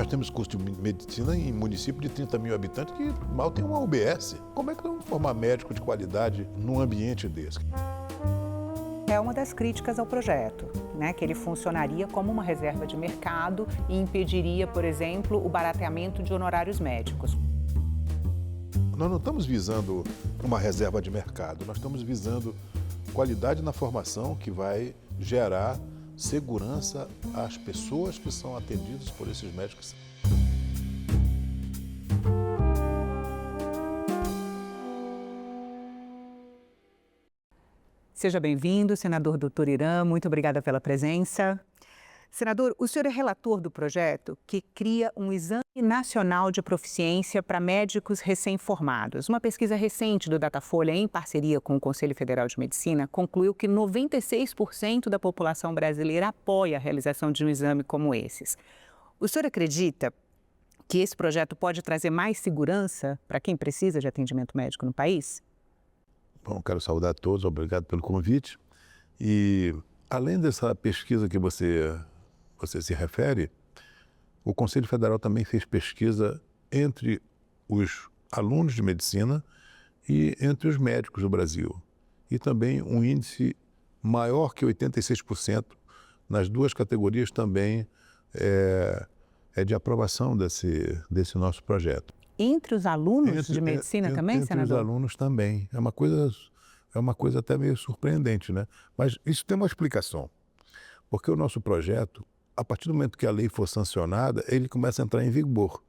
Nós temos curso de medicina em município de 30 mil habitantes que mal tem uma UBS. Como é que nós vamos formar médico de qualidade num ambiente desse? É uma das críticas ao projeto, né, que ele funcionaria como uma reserva de mercado e impediria, por exemplo, o barateamento de honorários médicos. Nós não estamos visando uma reserva de mercado, nós estamos visando qualidade na formação que vai gerar segurança às pessoas que são atendidas por esses médicos. Seja bem-vindo, senador Dr. Irã, muito obrigada pela presença. Senador, o senhor é relator do projeto que cria um exame nacional de proficiência para médicos recém-formados. Uma pesquisa recente do Datafolha, em parceria com o Conselho Federal de Medicina, concluiu que 96% da população brasileira apoia a realização de um exame como esses. O senhor acredita que esse projeto pode trazer mais segurança para quem precisa de atendimento médico no país? Bom, quero saudar a todos, obrigado pelo convite. E além dessa pesquisa que você se refere, o Conselho Federal também fez pesquisa entre os alunos de medicina e entre os médicos do Brasil. E também um índice maior que 86% nas duas categorias também é de aprovação desse nosso projeto. Entre os alunos de medicina também, senador? Entre os alunos também. É uma coisa até meio surpreendente, né? Mas isso tem uma explicação. Porque o nosso projeto, a partir do momento que a lei for sancionada, ele começa a entrar em vigor.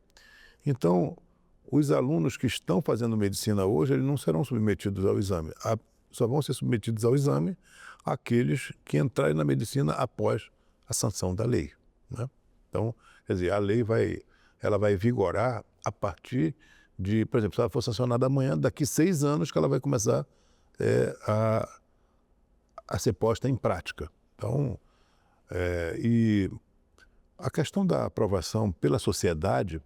Então, os alunos que estão fazendo medicina hoje, eles não serão submetidos ao exame. Só vão ser submetidos ao exame aqueles que entrarem na medicina após a sanção da lei, né? Então, quer dizer, a lei vai vigorar a partir de, por exemplo, se ela for sancionada amanhã, daqui 6 anos que ela vai começar a ser posta em prática. Então, e a questão da aprovação pela sociedade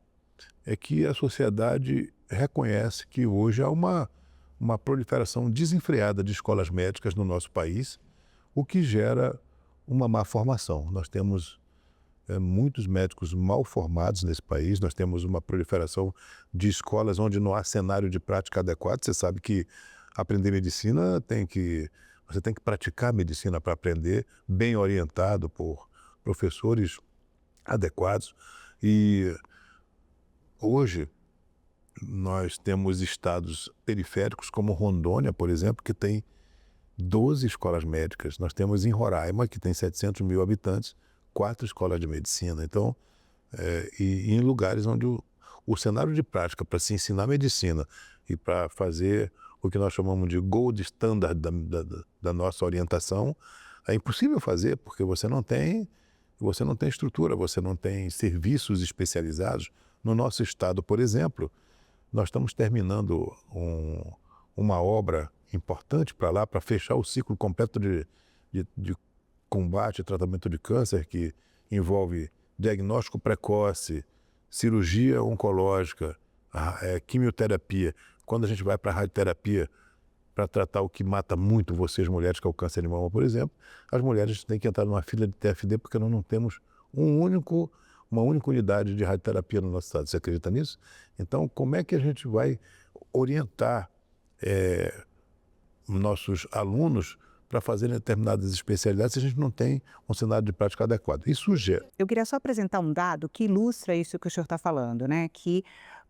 é que a sociedade reconhece que hoje há uma proliferação desenfreada de escolas médicas no nosso país, o que gera uma má formação. Nós temos muitos médicos mal formados nesse país, nós temos uma proliferação de escolas onde não há cenário de prática adequado. Você sabe que aprender medicina você tem que praticar medicina para aprender, bem orientado por professores adequados. E hoje nós temos estados periféricos como Rondônia, por exemplo, que tem 12 escolas médicas. Nós temos em Roraima, que tem 700 mil habitantes, 4 escolas de medicina. Então, e em lugares onde o cenário de prática para se ensinar medicina e para fazer o que nós chamamos de gold standard da nossa orientação, é impossível fazer, porque você não tem estrutura, você não tem serviços especializados. No nosso estado, por exemplo, nós estamos terminando uma obra importante para lá, para fechar o ciclo completo de combate e tratamento de câncer, que envolve diagnóstico precoce, cirurgia oncológica, quimioterapia. Quando a gente vai para a radioterapia para tratar o que mata muito vocês, mulheres, que é o câncer de mama, por exemplo, as mulheres têm que entrar numa fila de TFD porque nós não temos uma única unidade de radioterapia no nosso estado. Você acredita nisso? Então, como é que a gente vai orientar nossos alunos para fazerem determinadas especialidades se a gente não tem um cenário de prática adequado? Isso gera. Eu queria só apresentar um dado que ilustra isso que o senhor está falando, né? Que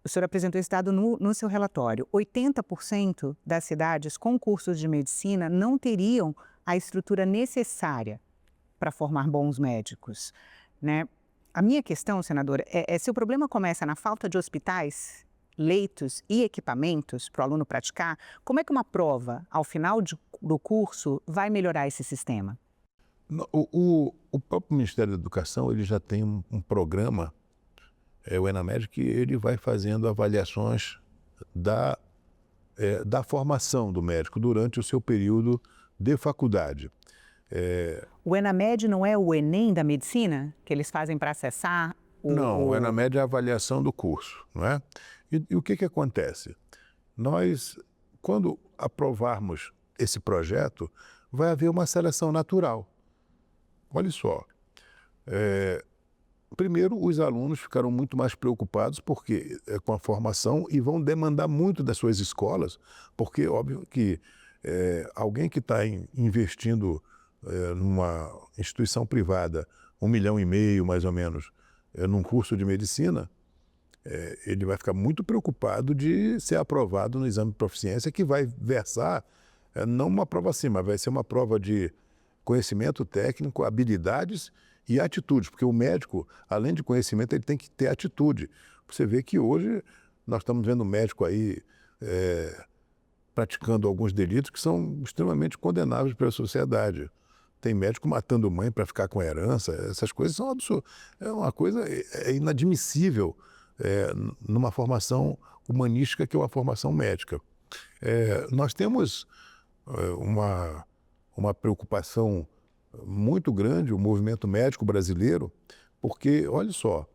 o senhor apresentou esse dado no seu relatório. 80% das cidades com cursos de medicina não teriam a estrutura necessária para formar bons médicos, né? A minha questão, senadora, é se o problema começa na falta de hospitais, leitos e equipamentos para o aluno praticar, como é que uma prova, ao final do curso, vai melhorar esse sistema? O próprio Ministério da Educação ele já tem um programa, o ENAMED, que ele vai fazendo avaliações da formação do médico durante o seu período de faculdade. O ENAMED não é o Enem da medicina, que eles fazem para acessar Não, o ENAMED é a avaliação do curso, não é? E o que acontece? Nós, quando aprovarmos esse projeto, vai haver uma seleção natural. Olha só, Primeiro, os alunos ficaram muito mais preocupados porque com a formação e vão demandar muito das suas escolas, porque óbvio que alguém que está investindo numa instituição privada 1,5 milhão mais ou menos num curso de medicina, ele vai ficar muito preocupado de ser aprovado no exame de proficiência, que vai versar não uma prova assim, mas vai ser uma prova de conhecimento técnico, habilidades e atitudes, porque o médico, além de conhecimento, ele tem que ter atitude. Você vê que hoje nós estamos vendo médico aí praticando alguns delitos que são extremamente condenáveis pela sociedade. Tem médico matando mãe para ficar com herança, essas coisas são absurdas. É uma coisa inadmissível numa formação humanística que é uma formação médica. Nós temos uma preocupação muito grande, o movimento médico brasileiro, porque, olha só,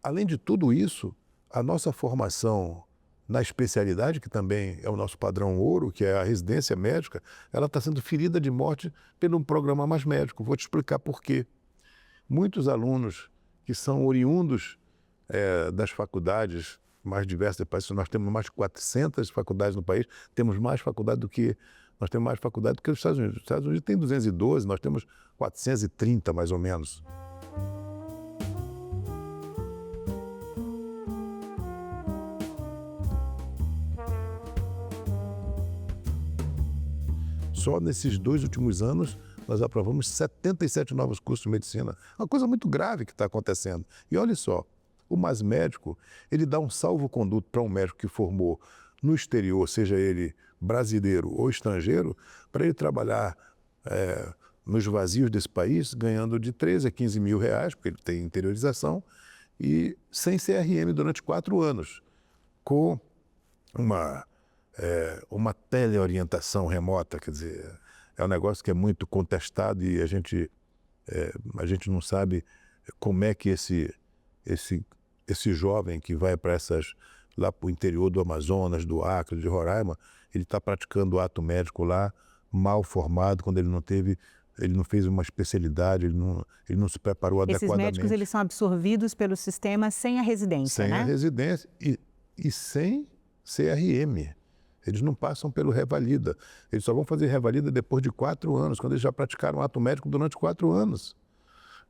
além de tudo isso, a nossa formação na especialidade, que também é o nosso padrão ouro, que é a residência médica, ela está sendo ferida de morte pelo programa Mais Médico. Vou te explicar por quê. Muitos alunos que são oriundos das faculdades mais diversas do país, nós temos mais de 400 faculdades no país, temos mais faculdade do que nós temos mais faculdade do que os Estados Unidos. Os Estados Unidos tem 212, nós temos 430 mais ou menos. Só nesses 2 últimos anos nós aprovamos 77 novos cursos de medicina. Uma coisa muito grave que está acontecendo. E olha só, o Mais Médico, ele dá um salvo-conduto para um médico que formou no exterior, seja ele brasileiro ou estrangeiro, para ele trabalhar nos vazios desse país, ganhando de 13 a 15 mil reais, porque ele tem interiorização, e sem CRM durante 4 anos, com uma teleorientação remota. Quer dizer, é um negócio que é muito contestado e a gente não sabe como é que esse jovem que vai para lá para o interior do Amazonas, do Acre, de Roraima, ele está praticando o ato médico lá, mal formado, quando ele não fez uma especialidade, ele não se preparou adequadamente. Esses médicos, eles são absorvidos pelo sistema sem a residência, sem a residência e sem CRM. Eles não passam pelo Revalida. Eles só vão fazer Revalida depois de 4 anos, quando eles já praticaram ato médico durante 4 anos.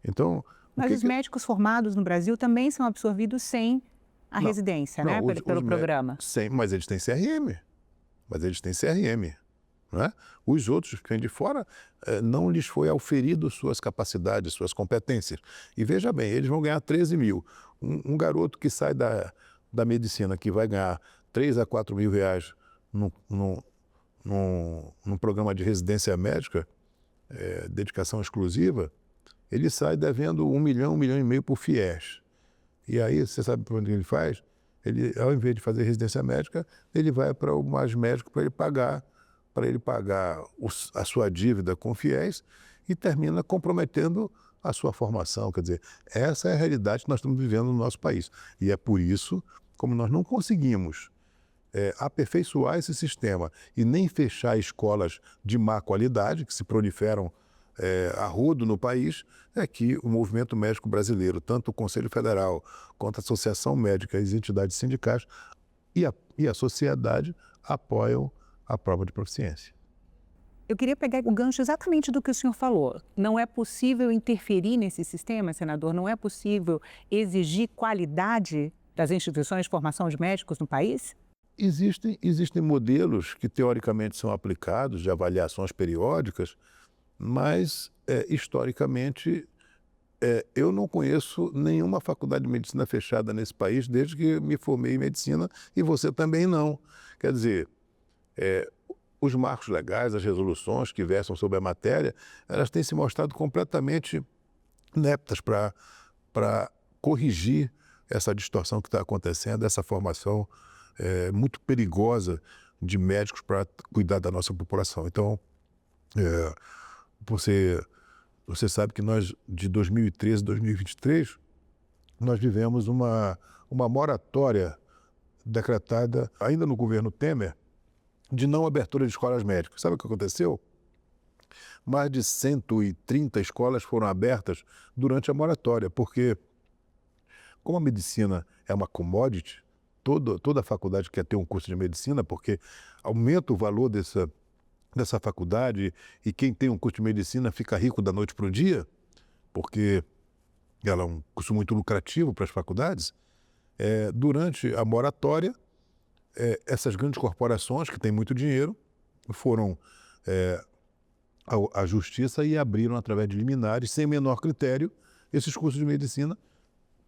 Então, mas os médicos formados no Brasil também são absorvidos sem a residência, né? Pelo programa. Sim, mas eles têm CRM. Não é? Os outros que vêm de fora, não lhes foi auferido suas capacidades, suas competências. E veja bem, eles vão ganhar 13 mil. Um garoto que sai da medicina, que vai ganhar 3 a 4 mil reais num programa de residência médica, dedicação exclusiva, ele sai devendo 1 milhão, 1,5 milhão por FIES. E aí, você sabe por onde ele faz? Ele, ao invés de fazer residência médica, ele vai para o Mais Médico para ele pagar a sua dívida com FIES e termina comprometendo a sua formação. Quer dizer, essa é a realidade que nós estamos vivendo no nosso país. E é por isso, como nós não conseguimos aperfeiçoar esse sistema e nem fechar escolas de má qualidade, que se proliferam a rodo no país, é que o movimento médico brasileiro, tanto o Conselho Federal quanto a Associação Médica e as entidades sindicais e a sociedade apoiam a prova de proficiência. Eu queria pegar o gancho exatamente do que o senhor falou. Não é possível interferir nesse sistema, senador? Não é possível exigir qualidade das instituições de formação de médicos no país? Existem modelos que teoricamente são aplicados de avaliações periódicas, mas historicamente eu não conheço nenhuma faculdade de medicina fechada nesse país desde que me formei em medicina, e você também não. Quer dizer, os marcos legais, as resoluções que versam sobre a matéria, elas têm se mostrado completamente ineptas para corrigir essa distorção que está acontecendo, essa formação muito perigosa de médicos para cuidar da nossa população. Então, você sabe que nós, de 2013 a 2023, nós vivemos uma moratória decretada ainda no governo Temer de não abertura de escolas médicas. Sabe o que aconteceu? Mais de 130 escolas foram abertas durante a moratória, porque como a medicina é uma commodity, toda faculdade quer ter um curso de medicina, porque aumenta o valor dessa faculdade, e quem tem um curso de medicina fica rico da noite para o dia, porque ela é um curso muito lucrativo para as faculdades. Durante a moratória, essas grandes corporações que têm muito dinheiro foram à justiça e abriram, através de liminares, sem menor critério, esses cursos de medicina,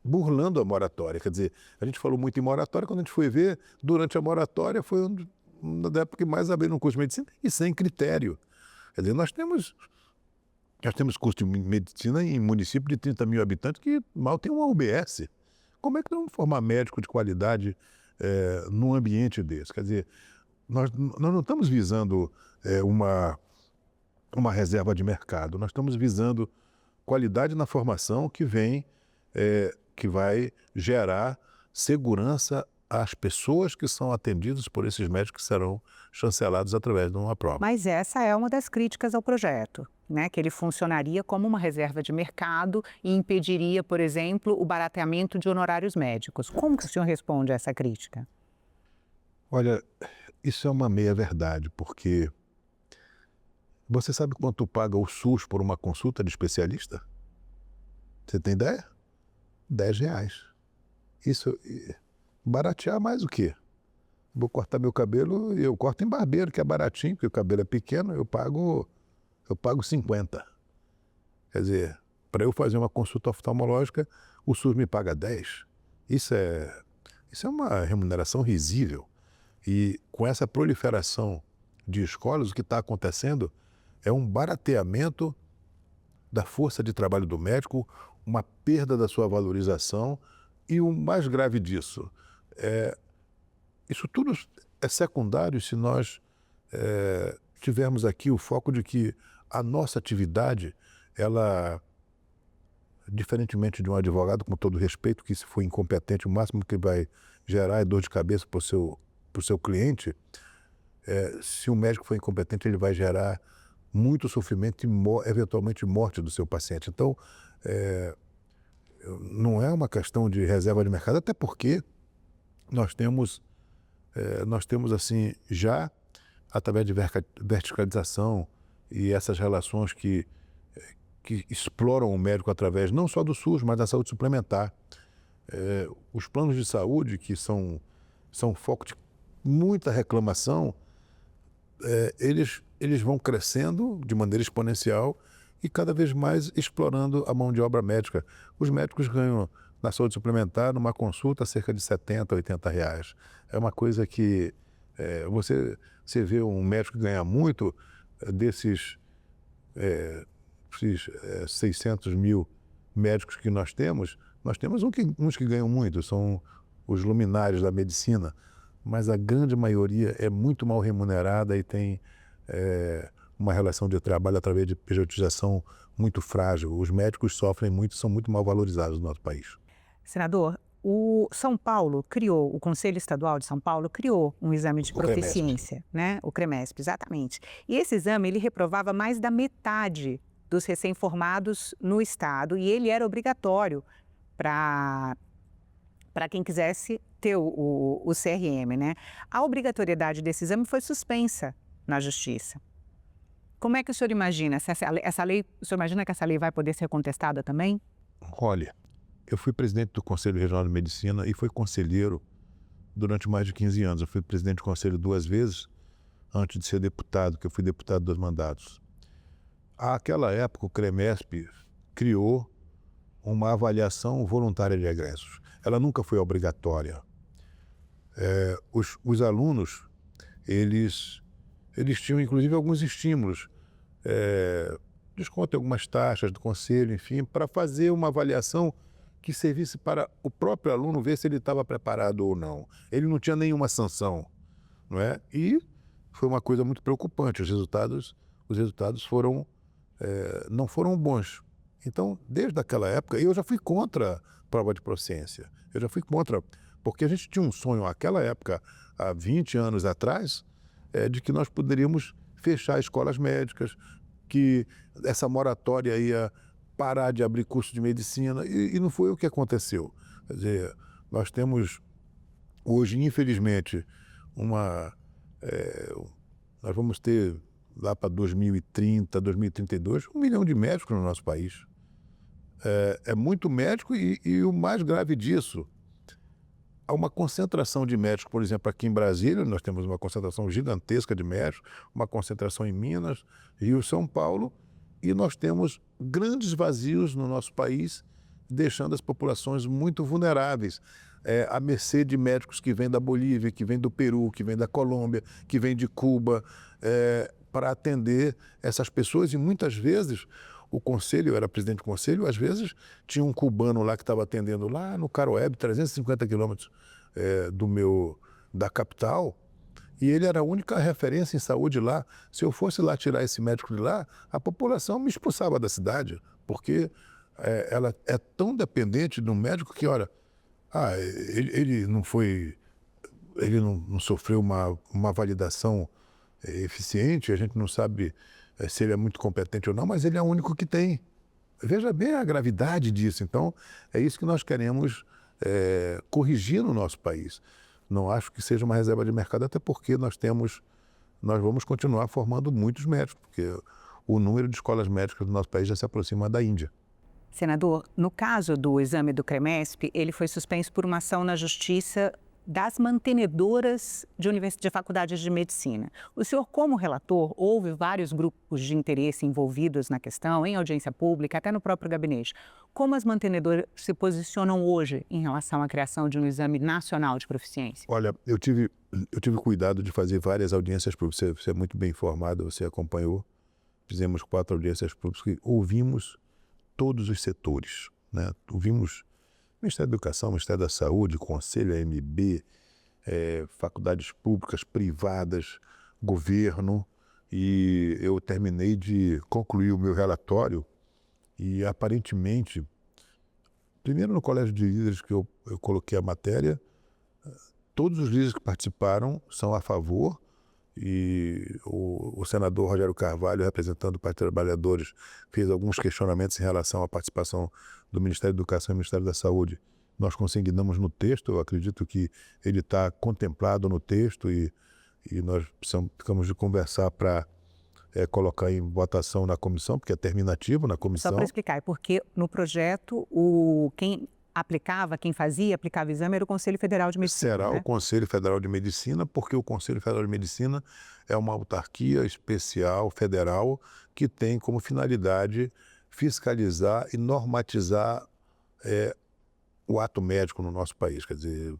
burlando a moratória. Quer dizer, a gente falou muito em moratória, quando a gente foi ver, durante a moratória foi uma das épocas que mais abriram um curso de medicina, e sem critério. Quer dizer, nós temos curso de medicina em município de 30 mil habitantes que mal tem uma UBS. Como é que nós vamos formar médico de qualidade num ambiente desse? Quer dizer, nós não estamos visando uma reserva de mercado, nós estamos visando qualidade na formação que vai gerar segurança às pessoas que são atendidas por esses médicos, que serão chancelados através de uma prova. Mas essa é uma das críticas ao projeto, né? Que ele funcionaria como uma reserva de mercado e impediria, por exemplo, o barateamento de honorários médicos. Como que o senhor responde a essa crítica? Olha, isso é uma meia-verdade, porque você sabe quanto paga o SUS por uma consulta de especialista? Você tem ideia? R$10. Isso, baratear mais o quê? Vou cortar meu cabelo e eu corto em barbeiro, que é baratinho, porque o cabelo é pequeno, eu pago 50. Quer dizer, para eu fazer uma consulta oftalmológica, o SUS me paga 10. Isso é uma remuneração risível. E com essa proliferação de escolas, o que está acontecendo é um barateamento da força de trabalho do médico, uma perda da sua valorização, e o mais grave disso, isso tudo é secundário se nós tivermos aqui o foco de que a nossa atividade, ela, diferentemente de um advogado, com todo respeito, que se for incompetente, o máximo que vai gerar é dor de cabeça para o seu cliente. Se um médico for incompetente, ele vai gerar muito sofrimento e eventualmente morte do seu paciente. Então, não é uma questão de reserva de mercado, até porque nós temos assim, já através de verticalização e essas relações que exploram o médico através não só do SUS, mas da saúde suplementar. Os planos de saúde, que são foco de muita reclamação, eles vão crescendo de maneira exponencial e cada vez mais explorando a mão de obra médica. Os médicos ganham na saúde suplementar, numa consulta, cerca de R$70, R$80. É uma coisa que você vê um médico que ganha muito, desses 600 mil médicos que nós temos uns que ganham muito, são os luminares da medicina, mas a grande maioria é muito mal remunerada e tem uma relação de trabalho através de pejotização muito frágil. Os médicos sofrem muito, são muito mal valorizados no nosso país. Senador, o Conselho Estadual de São Paulo criou um exame de proficiência, né? O CREMESP, exatamente. E esse exame, ele reprovava mais da metade dos recém-formados no estado, e ele era obrigatório para quem quisesse ter o CRM, né? A obrigatoriedade desse exame foi suspensa na Justiça. Como é que o senhor imagina? O senhor imagina que essa lei vai poder ser contestada também? Olha, eu fui presidente do Conselho Regional de Medicina e fui conselheiro durante mais de 15 anos. Eu fui presidente do conselho 2 vezes antes de ser deputado, que eu fui deputado 2 mandatos. Àquela época, o CREMESP criou uma avaliação voluntária de egressos. Ela nunca foi obrigatória. Os alunos, eles tinham inclusive alguns estímulos, desconto em algumas taxas do conselho, enfim, para fazer uma avaliação que servisse para o próprio aluno ver se ele estava preparado ou não. Ele não tinha nenhuma sanção, não é? E foi uma coisa muito preocupante. Os resultados não foram bons. Então, desde aquela época, eu já fui contra a prova de proficiência. Eu já fui contra, porque a gente tinha um sonho naquela época, há 20 anos atrás, de que nós poderíamos fechar escolas médicas, que essa moratória ia parar de abrir curso de medicina, e não foi o que aconteceu. Quer dizer, nós temos hoje, infelizmente, nós vamos ter lá para 2030, 2032, 1 milhão de médicos no nosso país. É muito médico e o mais grave disso, há uma concentração de médicos, por exemplo, aqui em Brasília, nós temos uma concentração gigantesca de médicos, uma concentração em Minas, Rio e São Paulo, e nós temos grandes vazios no nosso país, deixando as populações muito vulneráveis, à mercê de médicos que vêm da Bolívia, que vêm do Peru, que vêm da Colômbia, que vêm de Cuba, para atender essas pessoas. E muitas vezes o conselho, eu era presidente do conselho, às vezes tinha um cubano lá que estava atendendo lá no Caroebe, 350 quilômetros da capital, e ele era a única referência em saúde lá. Se eu fosse lá tirar esse médico de lá, a população me expulsava da cidade, porque ela é tão dependente de um médico que, olha, ele não sofreu uma validação eficiente, a gente não sabe se ele é muito competente ou não, mas ele é o único que tem. Veja bem a gravidade disso. Então, é isso que nós queremos corrigir no nosso país. Não acho que seja uma reserva de mercado, até porque nós vamos continuar formando muitos médicos, porque o número de escolas médicas do nosso país já se aproxima da Índia. Senador, no caso do exame do CREMESP, ele foi suspenso por uma ação na Justiça das mantenedoras de faculdades de medicina. O senhor, como relator, houve vários grupos de interesse envolvidos na questão, em audiência pública, até no próprio gabinete. Como as mantenedoras se posicionam hoje em relação à criação de um exame nacional de proficiência? Olha, eu tive cuidado de fazer várias audiências públicas. Você é muito bem informado, você acompanhou. Fizemos 4 audiências públicas e ouvimos todos os setores, né? Ouvimos Ministério da Educação, Ministério da Saúde, Conselho, AMB, faculdades públicas, privadas, governo, e eu terminei de concluir o meu relatório e aparentemente, primeiro no Colégio de Líderes que eu coloquei a matéria, todos os líderes que participaram são a favor, e o senador Rogério Carvalho, representando o Partido dos Trabalhadores, fez alguns questionamentos em relação à participação do Ministério da Educação e do Ministério da Saúde. Nós consignamos no texto, eu acredito que ele está contemplado no texto e nós ficamos de conversar para colocar em votação na comissão, porque é terminativo na comissão. Só para explicar, é porque no projeto, quem aplicava o exame era o Conselho Federal de Medicina. Será, né? O Conselho Federal de Medicina, porque o Conselho Federal de Medicina é uma autarquia especial, federal, que tem como finalidade fiscalizar e normatizar o ato médico no nosso país. Quer dizer,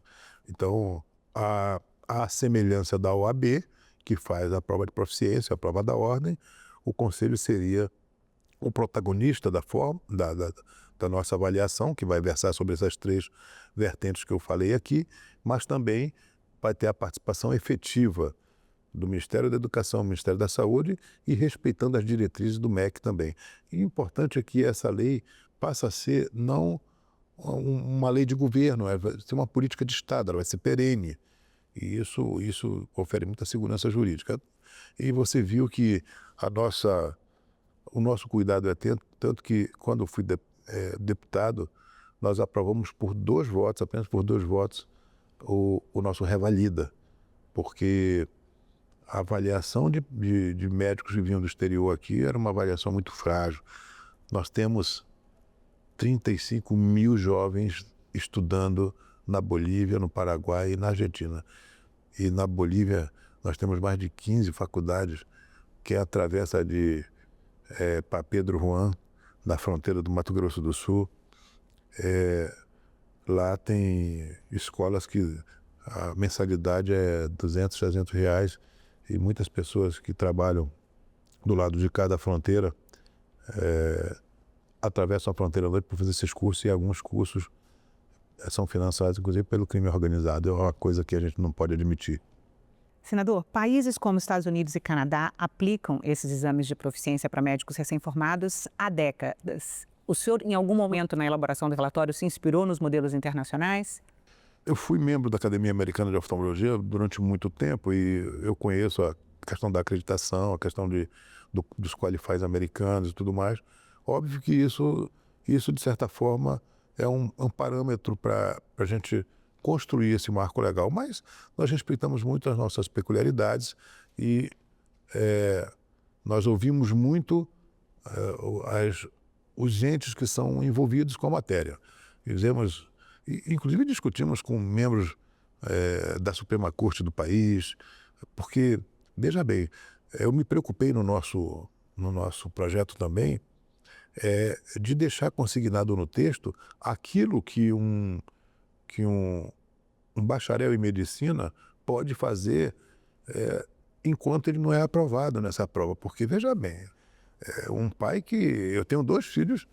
então, a semelhança da OAB, que faz a prova de proficiência, a prova da ordem, o Conselho seria o protagonista da nossa avaliação, que vai versar sobre essas 3 vertentes que eu falei aqui, mas também vai ter a participação efetiva do Ministério da Educação, do Ministério da Saúde e respeitando as diretrizes do MEC também. E o importante é que essa lei passa a ser não uma lei de governo, vai ser uma política de Estado, ela vai ser perene. E isso confere muita segurança jurídica. E você viu que o nosso cuidado é tanto que quando eu fui deputado, nós aprovamos por 2 votos, apenas por 2 votos, o nosso Revalida, porque a avaliação de médicos que vinham do exterior aqui era uma avaliação muito frágil. Nós temos 35 mil jovens estudando na Bolívia, no Paraguai e na Argentina. E na Bolívia nós temos mais de 15 faculdades, que é a travessa para Pedro Juan, na fronteira do Mato Grosso do Sul. Lá tem escolas que a mensalidade é 200, 300 reais e muitas pessoas que trabalham do lado de cada fronteira atravessam a fronteira à noite para fazer esses cursos, e alguns cursos são financiados, inclusive, pelo crime organizado. É uma coisa que a gente não pode admitir. Senador, países como Estados Unidos e Canadá aplicam esses exames de proficiência para médicos recém-formados há décadas. O senhor, em algum momento na elaboração do relatório, se inspirou nos modelos internacionais? Eu fui membro da Academia Americana de Oftalmologia durante muito tempo e eu conheço a questão da acreditação, a questão dos qualifies americanos e tudo mais. Óbvio que isso de certa forma, é um parâmetro para a gente construir esse marco legal. Mas nós respeitamos muito as nossas peculiaridades e nós ouvimos muito os entes que são envolvidos com a matéria. Inclusive discutimos com membros da Suprema Corte do país, porque, veja bem, eu me preocupei no nosso projeto também de deixar consignado no texto aquilo que um bacharel em medicina pode fazer enquanto ele não é aprovado nessa prova. Porque, veja bem, um pai que... Eu tenho 2 filhos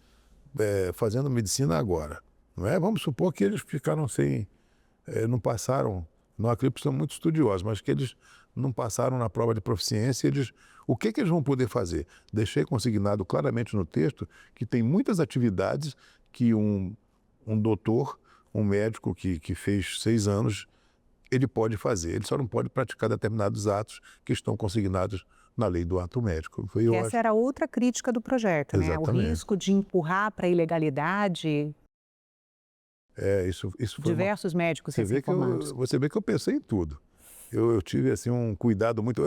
fazendo medicina agora. Não é? Vamos supor que eles ficaram sem... não passaram... Não acredito que são muito estudiosos, mas que eles não passaram na prova de proficiência. O que eles vão poder fazer? Deixei consignado claramente no texto que tem muitas atividades que um doutor, um médico que fez 6 anos, ele pode fazer. Ele só não pode praticar determinados atos que estão consignados na lei do ato médico. Essa era outra crítica do projeto, né? O risco de empurrar para a ilegalidade. Isso foi diversos médicos recém-formados. Você vê que eu pensei em tudo. Eu tive assim, um cuidado muito...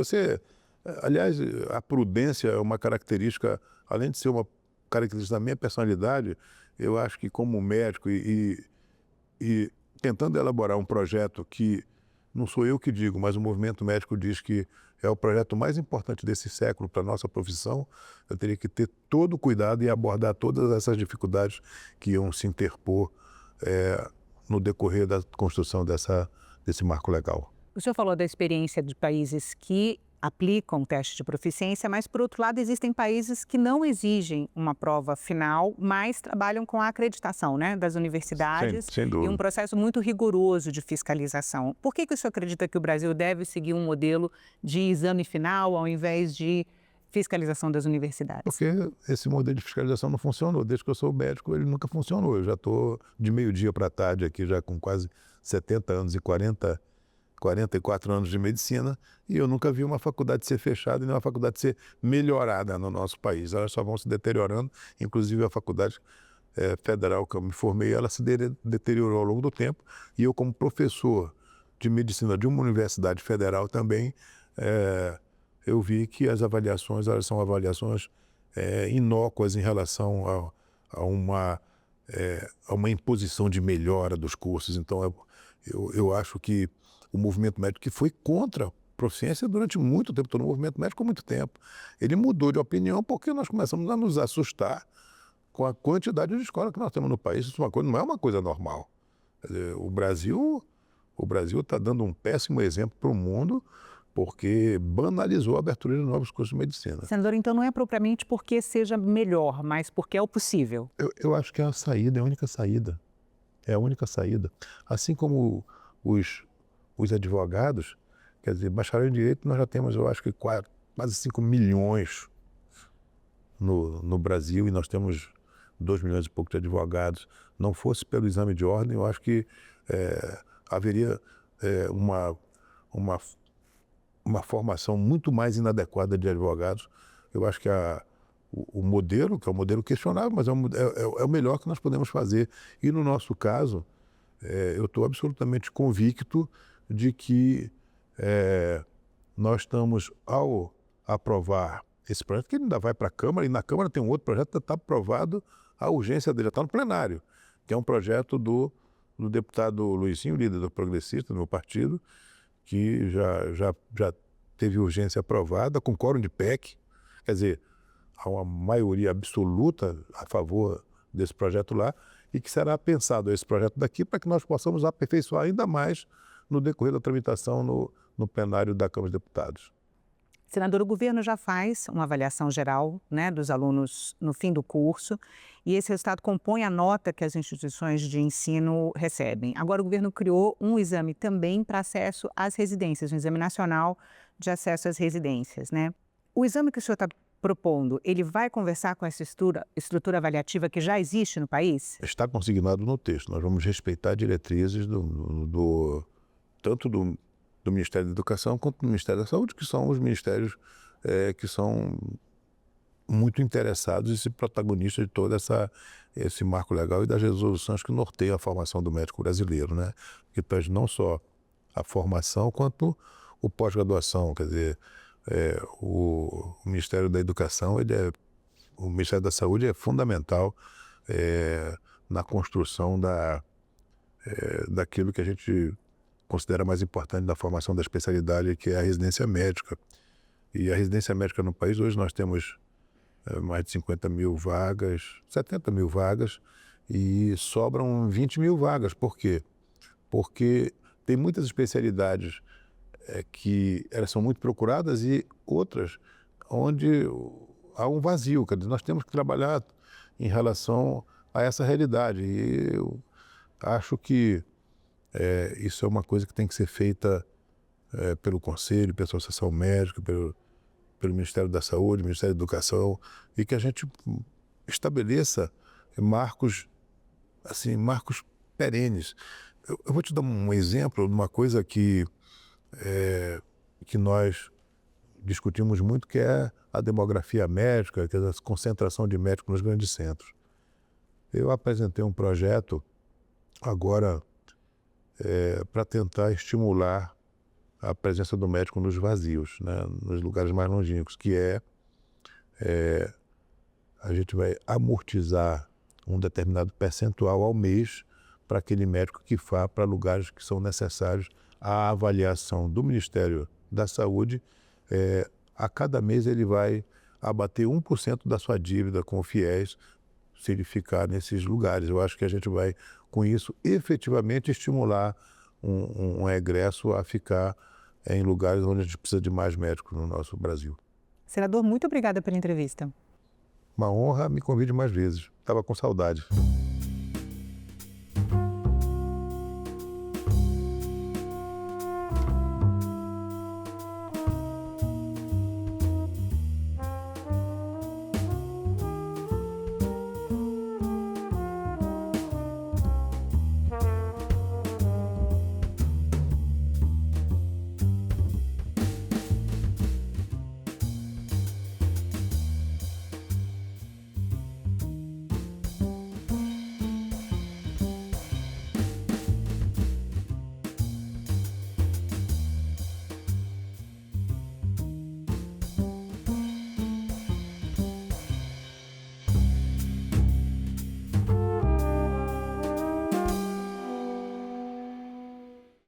Aliás, a prudência é uma característica, além de ser uma característica da minha personalidade, eu acho que como médico e tentando elaborar um projeto que não sou eu que digo, mas o movimento médico diz que é o projeto mais importante desse século para a nossa profissão, eu teria que ter todo o cuidado e abordar todas essas dificuldades que iam se interpor no decorrer da construção desse marco legal. O senhor falou da experiência de países que aplicam o teste de proficiência, mas, por outro lado, existem países que não exigem uma prova final, mas trabalham com a acreditação, né, das universidades sem dúvida. E um processo muito rigoroso de fiscalização. Por que o senhor acredita que o Brasil deve seguir um modelo de exame final ao invés de fiscalização das universidades? Porque esse modelo de fiscalização não funcionou. Desde que eu sou médico, ele nunca funcionou. Eu já estou de meio-dia para tarde aqui, já com quase 70 anos e 44 anos de medicina, e eu nunca vi uma faculdade ser fechada e nem uma faculdade ser melhorada no nosso país. Elas só vão se deteriorando, inclusive a faculdade federal que eu me formei, ela se deteriorou ao longo do tempo, e eu, como professor de medicina de uma universidade federal também, eu vi que as avaliações, elas são avaliações inócuas em relação a uma imposição de melhora dos cursos. Então, eu acho que o movimento médico, que foi contra a proficiência durante muito tempo, estou no movimento médico há muito tempo, ele mudou de opinião porque nós começamos a nos assustar com a quantidade de escolas que nós temos no país. Isso não é uma coisa normal. Quer dizer, o Brasil está dando um péssimo exemplo para o mundo, porque banalizou a abertura de novos cursos de medicina. Senador, então não é propriamente porque seja melhor, mas porque é o possível? Eu acho que é a saída, é a única saída. É a única saída. Assim como os advogados, quer dizer, bacharel em Direito, nós já temos, eu acho que quase 5 milhões no Brasil, e nós temos 2 milhões e pouco de advogados. Não fosse pelo exame de ordem, eu acho que haveria uma formação muito mais inadequada de advogados. Eu acho que o modelo, que é um modelo questionável, mas é o melhor que nós podemos fazer. E no nosso caso, eu estou absolutamente convicto de que nós estamos, ao aprovar esse projeto, que ele ainda vai para a Câmara, e na Câmara tem um outro projeto que está aprovado, a urgência dele já está no plenário, que é um projeto do deputado Luizinho, líder do Progressista, do meu partido, que já teve urgência aprovada, com quórum de PEC. Quer dizer, há uma maioria absoluta a favor desse projeto lá, e que será pensado esse projeto daqui para que nós possamos aperfeiçoar ainda mais no decorrer da tramitação no plenário da Câmara dos Deputados. Senador, o governo já faz uma avaliação geral, né, dos alunos no fim do curso, e esse resultado compõe a nota que as instituições de ensino recebem. Agora, o governo criou um exame também para acesso às residências, um exame nacional de acesso às residências, né? O exame que o senhor está propondo, ele vai conversar com essa estrutura avaliativa que já existe no país? Está consignado no texto. Nós vamos respeitar diretrizes tanto do Ministério da Educação quanto do Ministério da Saúde, que são os ministérios que são muito interessados em ser protagonistas de todo esse marco legal e das resoluções que norteiam a formação do médico brasileiro, né? Que tange não só a formação quanto o pós-graduação. Quer dizer, o Ministério da Educação, o Ministério da Saúde é fundamental na construção daquilo que a gente considera mais importante da formação da especialidade, que é a residência médica. E a residência médica no país, hoje nós temos mais de 50 mil vagas, 70 mil vagas, e sobram 20 mil vagas. Por quê? Porque tem muitas especialidades que elas são muito procuradas e outras onde há um vazio. Quer dizer, nós temos que trabalhar em relação a essa realidade. E eu acho que isso é uma coisa que tem que ser feita pelo Conselho, pela Associação Médica, pelo Ministério da Saúde, Ministério da Educação, e que a gente estabeleça marcos, assim, marcos perenes. Eu vou te dar um exemplo de uma coisa que nós discutimos muito, que é a demografia médica, que é a concentração de médicos nos grandes centros. Eu apresentei um projeto agora para tentar estimular a presença do médico nos vazios, né, nos lugares mais longínquos, que a gente vai amortizar um determinado percentual ao mês para aquele médico que vá para lugares que são necessários à avaliação do Ministério da Saúde. A cada mês ele vai abater 1% da sua dívida com o FIES, se ele ficar nesses lugares. Eu acho que a gente vai, com isso, efetivamente estimular um egresso a ficar em lugares onde a gente precisa de mais médicos no nosso Brasil. Senador, muito obrigada pela entrevista. Uma honra, me convide mais vezes. Estava com saudade.